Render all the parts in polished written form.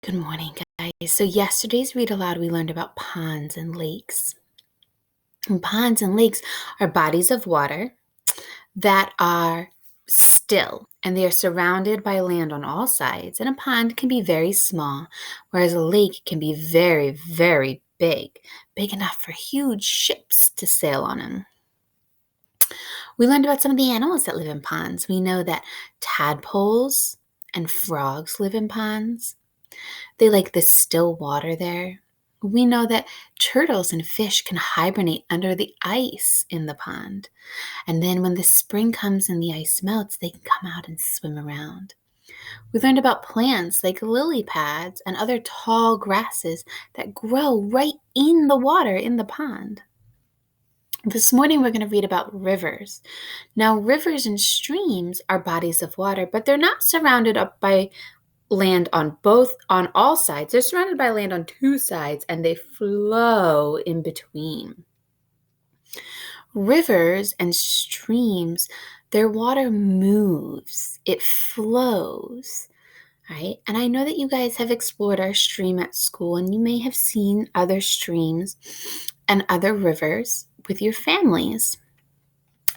Good morning, guys. So, yesterday's read aloud, we learned about ponds and lakes. And ponds and lakes are bodies of water that are still and they are surrounded by land on all sides. And a pond can be very small, whereas a lake can be very, very big enough for huge ships to sail on them. We learned about some of the animals that live in ponds. We know that tadpoles and frogs live in ponds. They like the still water there. We know that turtles and fish can hibernate under the ice in the pond. And then when the spring comes and the ice melts, they can come out and swim around. We learned about plants like lily pads and other tall grasses that grow right in the water in the pond. This morning, we're going to read about rivers. Now, rivers and streams are bodies of water, but they're not surrounded up by land on all sides. They're surrounded by land on two sides and they flow in between. Rivers and streams, their water moves, it flows, right? And I know that you guys have explored our stream at school and you may have seen other streams and other rivers with your families.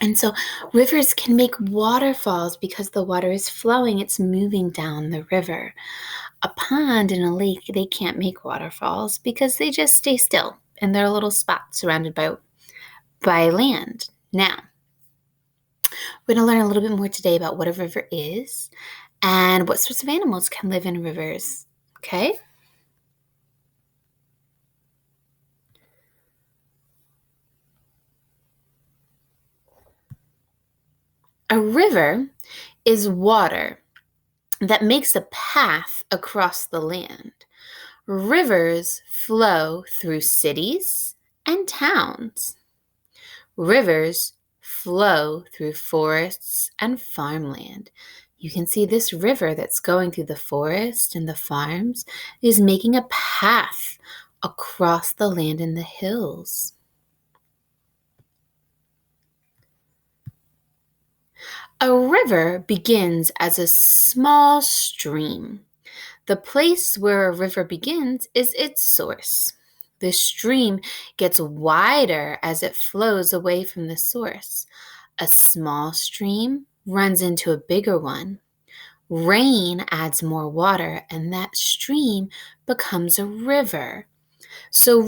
And so rivers can make waterfalls because the water is flowing, it's moving down the river. A pond and a lake, they can't make waterfalls because they just stay still in their little spot surrounded by land. Now, we're going to learn a little bit more today about what a river is and what sorts of animals can live in rivers, okay? A river is water that makes a path across the land. Rivers flow through cities and towns. Rivers flow through forests and farmland. You can see this river that's going through the forest and the farms is making a path across the land and the hills. A river begins as a small stream. The place where a river begins is its source. The stream gets wider as it flows away from the source. A small stream runs into a bigger one. Rain adds more water, and that stream becomes a river. So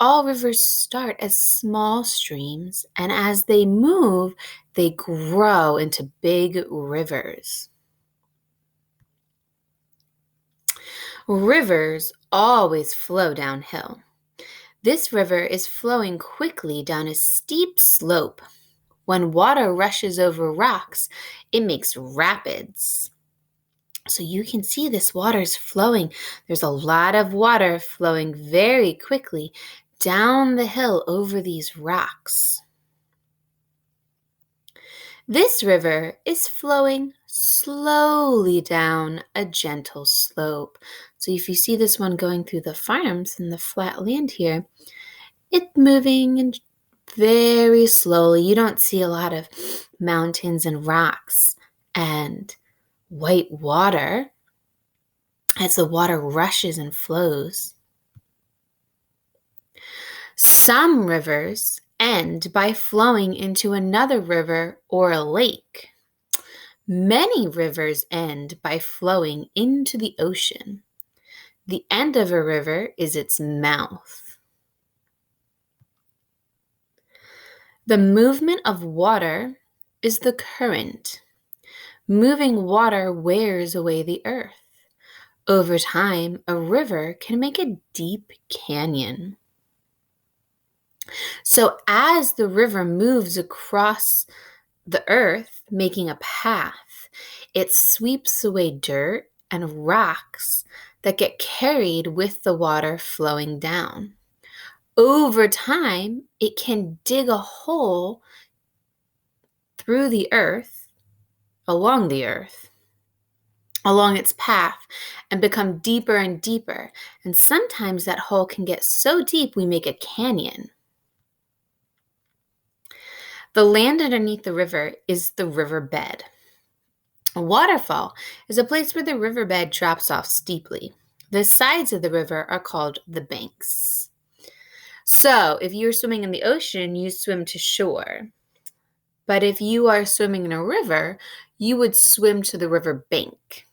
all rivers start as small streams, and as they move, they grow into big rivers. Rivers always flow downhill. This river is flowing quickly down a steep slope. When water rushes over rocks, it makes rapids. So you can see this water is flowing. There's a lot of water flowing very quickly down the hill over these rocks. This river is flowing slowly down a gentle slope. So if you see this one going through the farms and the flat land here, it's moving very slowly. You don't see a lot of mountains and rocks and white water as the water rushes and flows. Some rivers end by flowing into another river or a lake. Many rivers end by flowing into the ocean. The end of a river is its mouth. The movement of water is the current. Moving water wears away the earth. Over time, a river can make a deep canyon. So as the river moves across the earth, making a path, it sweeps away dirt and rocks that get carried with the water flowing down. Over time, it can dig a hole through the earth, along its path, and become deeper and deeper. And sometimes that hole can get so deep we make a canyon. The land underneath the river is the riverbed. A waterfall is a place where the riverbed drops off steeply. The sides of the river are called the banks. So if you're swimming in the ocean, you swim to shore. But if you are swimming in a river, you would swim to the river bank.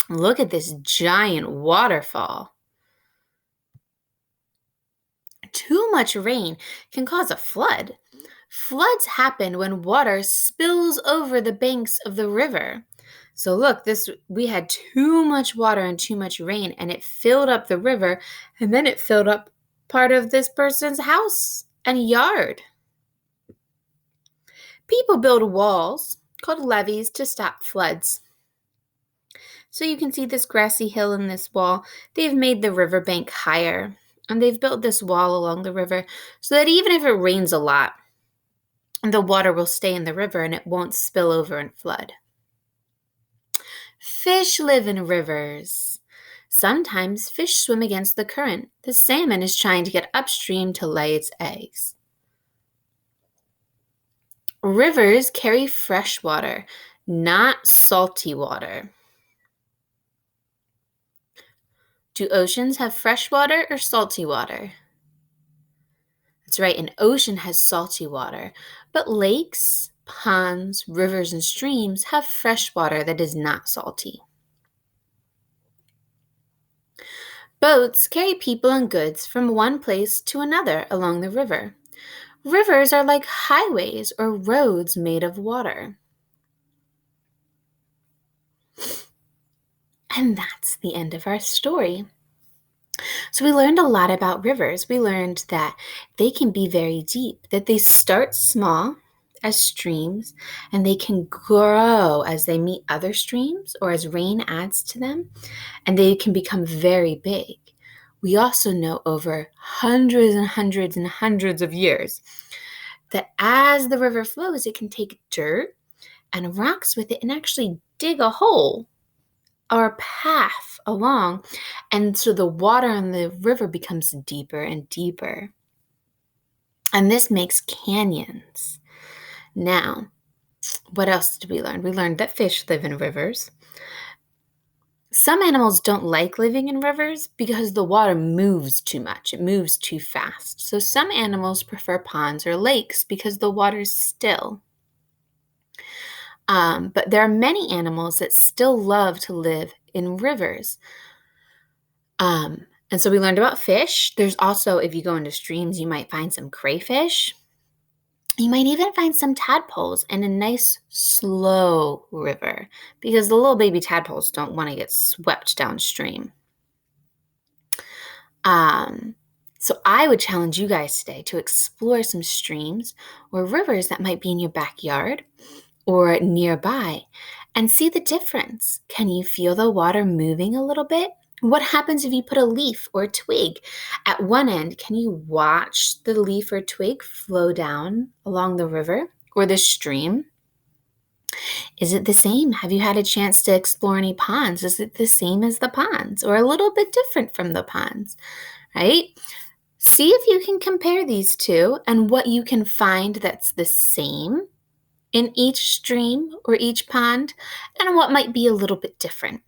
Look at this giant waterfall. Too much rain can cause a flood. Floods happen when water spills over the banks of the river. So look, we had too much water and too much rain, and it filled up the river, and then it filled up part of this person's house and yard. People build walls called levees to stop floods. So you can see this grassy hill and this wall. They've made the riverbank higher, and they've built this wall along the river so that even if it rains a lot, the water will stay in the river and it won't spill over and flood. Fish live in rivers. Sometimes fish swim against the current. The salmon is trying to get upstream to lay its eggs. Rivers carry fresh water, not salty water. Do oceans have fresh water or salty water? That's right, an ocean has salty water, but lakes, ponds, rivers, and streams have fresh water that is not salty. Boats carry people and goods from one place to another along the river. Rivers are like highways or roads made of water. And that's the end of our story. So we learned a lot about rivers. We learned that they can be very deep, that they start small as streams, and they can grow as they meet other streams or as rain adds to them, and they can become very big. We also know over hundreds and hundreds and hundreds of years that as the river flows, it can take dirt and rocks with it and actually dig a hole or a path along. And so the water in the river becomes deeper and deeper. And this makes canyons. Now, what else did we learn? We learned that fish live in rivers. Some animals don't like living in rivers because the water moves too much. It moves too fast. So some animals prefer ponds or lakes because the water's still. But there are many animals that still love to live in rivers. And so we learned about fish. There's also, if you go into streams, you might find some crayfish. You might even find some tadpoles in a nice, slow river because the little baby tadpoles don't want to get swept downstream. So I would challenge you guys today to explore some streams or rivers that might be in your backyard or nearby and see the difference. Can you feel the water moving a little bit? What happens if you put a leaf or a twig at one end? Can you watch the leaf or twig flow down along the river or the stream? Is it the same? Have you had a chance to explore any ponds? Is it the same as the ponds or a little bit different from the ponds, right? See if you can compare these two and what you can find that's the same in each stream or each pond and what might be a little bit different.